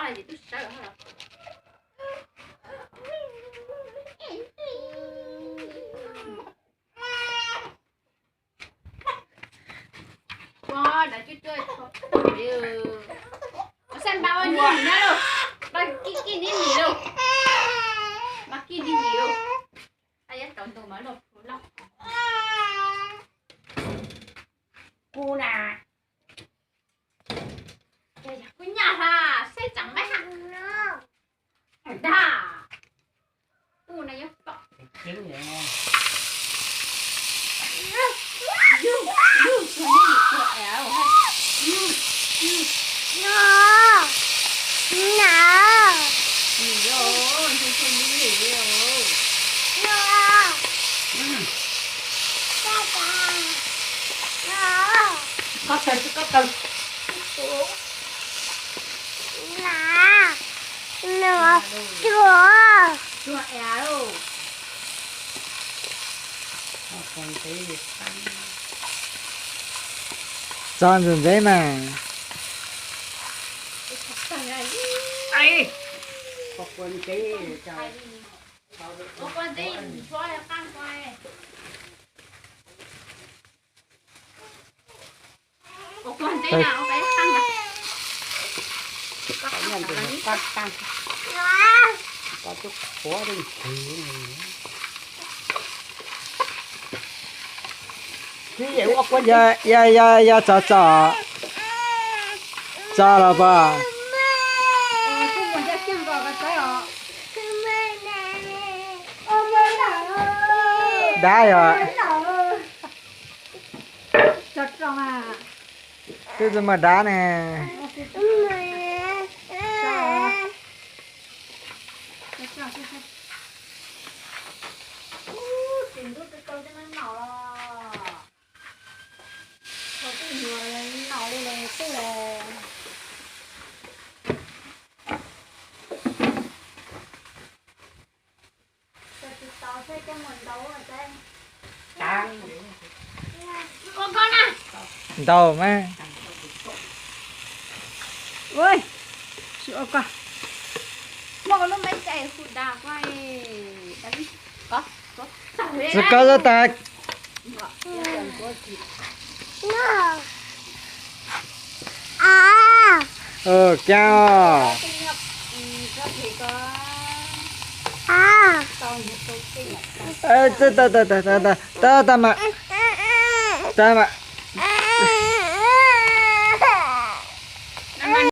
đó là gì tôi sợ hả? Wow, đã chơi xem bao nhiêu nữa đâu, bao kia đi gì đâu, bao kia đi gì đâu, ai dắt trộn tụi mở đâu, lóc, cô nè, cô nhà ha, sẽ chẳng mấy hả, đà, cô này nhóc, Trứng vậy ngon. Có từ. Chua ẻ đâu. Con tí Chọn rồi đấy mà. ai có con tí trời. Có con tí cho em ăn coi. Có con tí nào bé ăn nè. Có nhân thì nó tăng. Có chút khó đi. Chứ vậy có con Ya cha là ba. Đá rồi. Chật rồi à. Thế giờ mà đá nè. Tìm được cái câu cho nó nổ là có cái người nổ lên này tức là tao thấy cái mình đâu rồi tên con à Đâu mà. ôi sữa cả mà nó mấy chạy hụt đà quay đấy có Sự có rất ta. Cao. Ê, ta mà.